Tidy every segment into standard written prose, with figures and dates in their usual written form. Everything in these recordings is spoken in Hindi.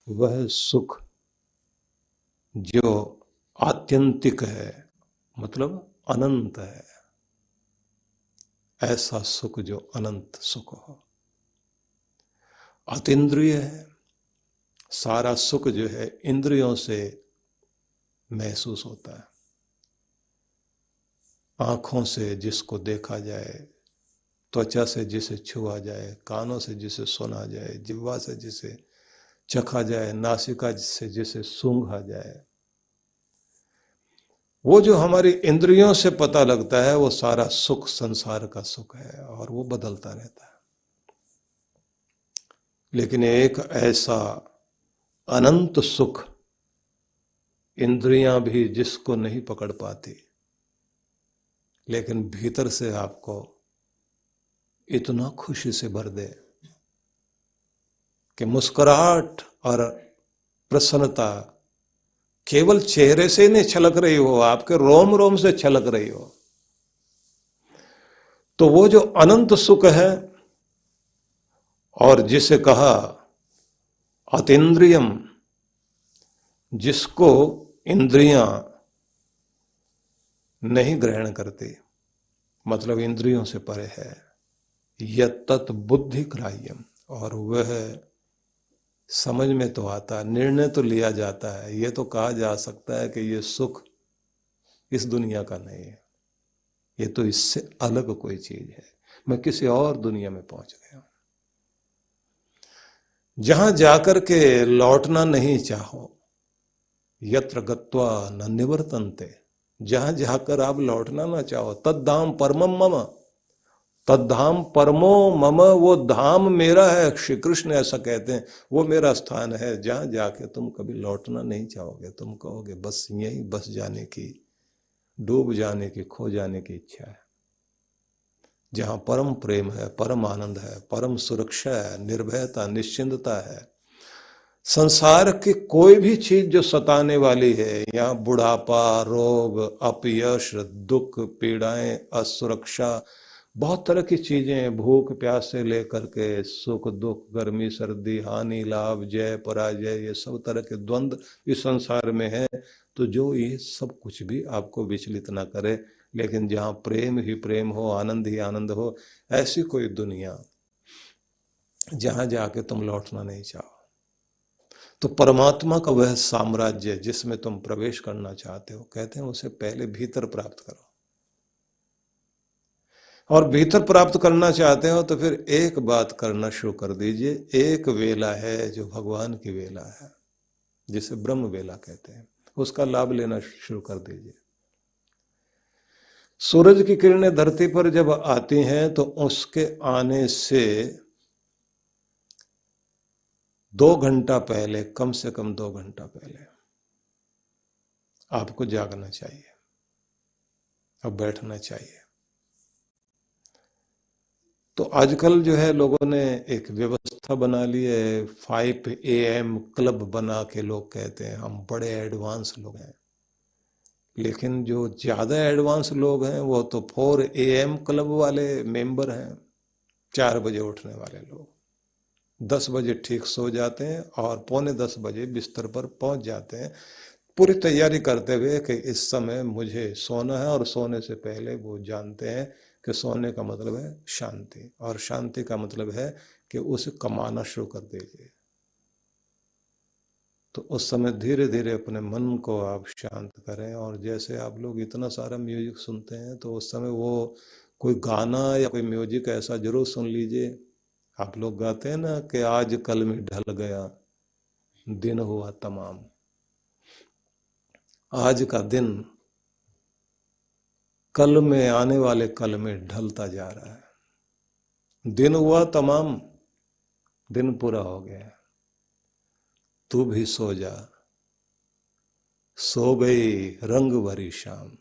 वह सुख जो आत्यंतिक है, मतलब अनंत है, ऐसा सुख जो अनंत सुख हो। अतीन्द्रिय है, सारा सुख जो है इंद्रियों से महसूस होता है। आंखों से जिसको देखा जाए, त्वचा से जिसे छुआ जाए, कानों से जिसे सुना जाए, जिह्वा से जिसे चखा जाए, नासिका से जिसे सूंघा जाए, वो जो हमारी इंद्रियों से पता लगता है वो सारा सुख संसार का सुख है और वो बदलता रहता है। लेकिन एक ऐसा अनंत सुख इंद्रियां भी जिसको नहीं पकड़ पाती, लेकिन भीतर से आपको इतना खुशी से भर दे कि मुस्कुराहट और प्रसन्नता केवल चेहरे से नहीं छलक रही हो, आपके रोम रोम से छलक रही हो, तो वो जो अनंत सुख है और जिसे कहा अतीन्द्रियम, जिसको इंद्रियां नहीं ग्रहण करती, मतलब इंद्रियों से परे है, यत्तत् बुद्धि ग्राह्यम, और वह समझ में तो आता, निर्णय तो लिया जाता है, यह तो कहा जा सकता है कि यह सुख इस दुनिया का नहीं है, ये तो इससे अलग कोई चीज है, मैं किसी और दुनिया में पहुंच गया हूं, जहां जाकर के लौटना नहीं चाहो। यत्र गत्वा न निवर्तन्ते, जहां जाकर आप लौटना ना चाहो। तद्धाम परमम मम, तद्धाम परमो मम, वो धाम मेरा है, श्री कृष्ण ऐसा कहते हैं, वो मेरा स्थान है जहां जाके तुम कभी लौटना नहीं चाहोगे। तुम कहोगे बस यहीं बस जाने की, डूब जाने की, खो जाने की इच्छा है। जहां परम प्रेम है, परम आनंद है, परम सुरक्षा है, निर्भयता, निश्चिंतता है। संसार की कोई भी चीज जो सताने वाली है, यहाँ बुढ़ापा, रोग, अपयश, दुख, पीड़ाएं, असुरक्षा, बहुत तरह की चीजें, भूख प्यास से लेकर के सुख दुख, गर्मी सर्दी, हानि लाभ, जय पराजय, ये सब तरह के द्वंद्व इस संसार में है। तो जो ये सब कुछ भी आपको विचलित ना करे, लेकिन जहाँ प्रेम ही प्रेम हो, आनंद ही आनंद हो, ऐसी कोई दुनिया जहां जाके तुम लौटना नहीं चाहो। तो परमात्मा का वह साम्राज्य जिसमें तुम प्रवेश करना चाहते हो, कहते हैं उसे पहले भीतर प्राप्त करो। और भीतर प्राप्त करना चाहते हो तो फिर एक बात करना शुरू कर दीजिए। एक वेला है जो भगवान की वेला है, जिसे ब्रह्म वेला कहते हैं, उसका लाभ लेना शुरू कर दीजिए। सूरज की किरणें धरती पर जब आती हैं तो उसके आने से 2 घंटा पहले, कम से कम 2 घंटा पहले आपको जागना चाहिए और बैठना चाहिए। तो आजकल जो है लोगों ने एक व्यवस्था बना ली है, 5 AM क्लब बना के लोग कहते हैं हम बड़े एडवांस लोग हैं। लेकिन जो ज्यादा एडवांस लोग हैं वो तो 4 AM क्लब वाले मेंबर हैं, 4 बजे उठने वाले लोग 10 बजे ठीक सो जाते हैं और 9:45 बजे बिस्तर पर पहुंच जाते हैं, पूरी तैयारी करते हुए कि इस समय मुझे सोना है। और सोने से पहले वो जानते हैं कि सोने का मतलब है शांति, और शांति का मतलब है कि उसे कमाना शुरू कर दीजिए। तो उस समय धीरे धीरे अपने मन को आप शांत करें। और जैसे आप लोग इतना सारा म्यूजिक सुनते हैं, तो उस समय वो कोई गाना या कोई म्यूजिक ऐसा जरूर सुन लीजिए। आप लोग गाते हैं ना कि आज कल में ढल गया, दिन हुआ तमाम। आज का दिन कल में, आने वाले कल में ढलता जा रहा है। दिन हुआ तमाम, दिन पूरा हो गया, तू भी सो जा, सो गई रंग भरी शाम।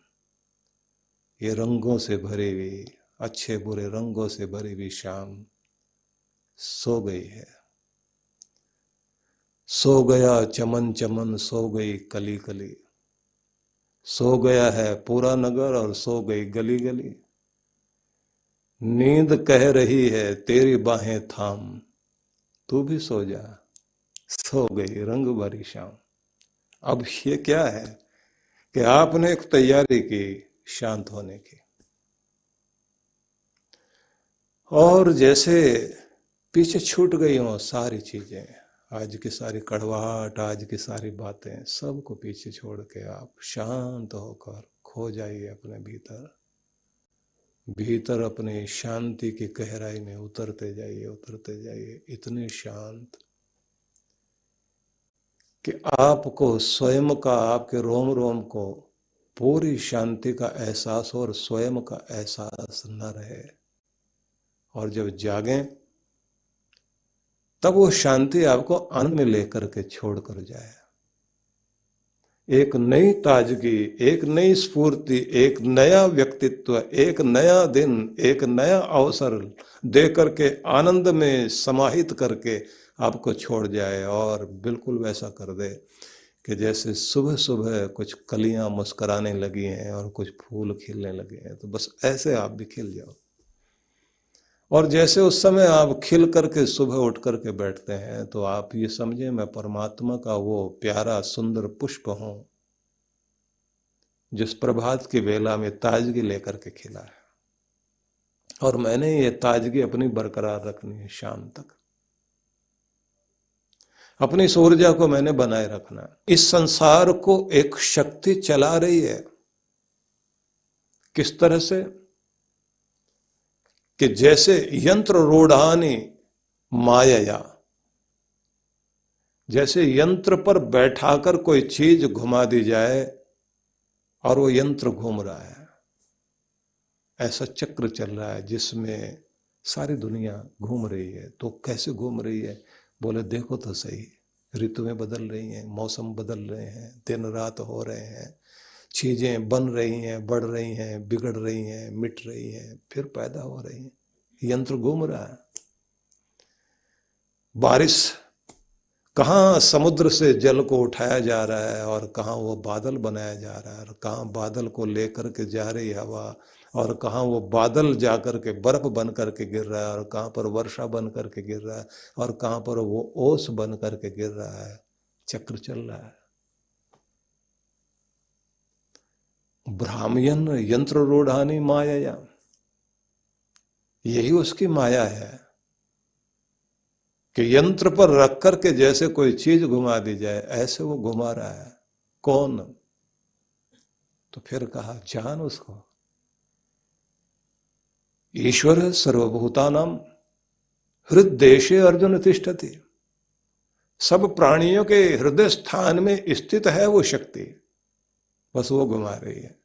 ये रंगों से भरी हुई, अच्छे बुरे रंगों से भरी हुई शाम सो गई है। सो गया चमन चमन, सो गई कली कली, सो गया है पूरा नगर और सो गई गली गली। नींद कह रही है तेरी बाहें थाम, तू भी सो जा, सो गई रंग भरी शाम। अब ये क्या है कि आपने एक तैयारी की शांत होने की, और जैसे पीछे छूट गई हो सारी चीजें, आज की सारी कड़वाहट, आज की सारी बातें, सबको पीछे छोड़ के आप शांत होकर खो जाइए अपने भीतर। भीतर अपनी शांति की गहराई में उतरते जाइए, इतने शांत कि आपको स्वयं का, आपके रोम रोम को पूरी शांति का एहसास हो और स्वयं का एहसास न रहे। और जब जागें तब वो शांति आपको आनंद में लेकर के छोड़ कर जाए। एक नई ताजगी, एक नई स्फूर्ति, एक नया व्यक्तित्व, एक नया दिन, एक नया अवसर दे करके आनंद में समाहित करके आपको छोड़ जाए, और बिल्कुल वैसा कर दे कि जैसे सुबह सुबह कुछ कलियां मुस्कुराने लगी हैं और कुछ फूल खिलने लगे हैं, तो बस ऐसे आप भी खिल जाओ। और जैसे उस समय आप खिल करके सुबह उठ करके बैठते हैं, तो आप ये समझें मैं परमात्मा का वो प्यारा सुंदर पुष्प हूं जिस प्रभात की वेला में ताजगी लेकर के खिला है, और मैंने ये ताजगी अपनी बरकरार रखनी है शाम तक। अपनी इस ऊर्जा को मैंने बनाए रखना है। इस संसार को एक शक्ति चला रही है। किस तरह से कि जैसे यंत्र रूढ़ानी माया, जैसे यंत्र पर बैठाकर कोई चीज घुमा दी जाए और वो यंत्र घूम रहा है, ऐसा चक्र चल रहा है जिसमें सारी दुनिया घूम रही है। तो कैसे घूम रही है? बोले देखो तो सही, ऋतुएं बदल रही हैं, मौसम बदल रहे हैं, दिन रात हो रहे हैं, चीजें बन रही हैं, बढ़ रही हैं, बिगड़ रही हैं, मिट रही हैं, फिर पैदा हो रही हैं। यंत्र घूम रहा है। बारिश, कहाँ समुद्र से जल को उठाया जा रहा है और कहाँ वो बादल बनाया जा रहा है, और कहाँ बादल को लेकर के जा रही हवा, और कहाँ वो बादल जाकर के बर्फ बन करके गिर रहा है, और कहाँ पर वर्षा बन करके गिर रहा है, और कहाँ पर वो ओस बन करके गिर रहा है। चक्र चल रहा है। भ्राम्यन यंत्र रूढ़ानी माया, यही उसकी माया है कि यंत्र पर रख करके जैसे कोई चीज घुमा दी जाए, ऐसे वो घुमा रहा है। कौन? तो फिर कहा जान उसको। ईश्वर सर्वभूतानां हृदयेशे अर्जुन तिष्ठति। सब प्राणियों के हृदय स्थान में स्थित है वो शक्ति, बस वो घुमा रही है।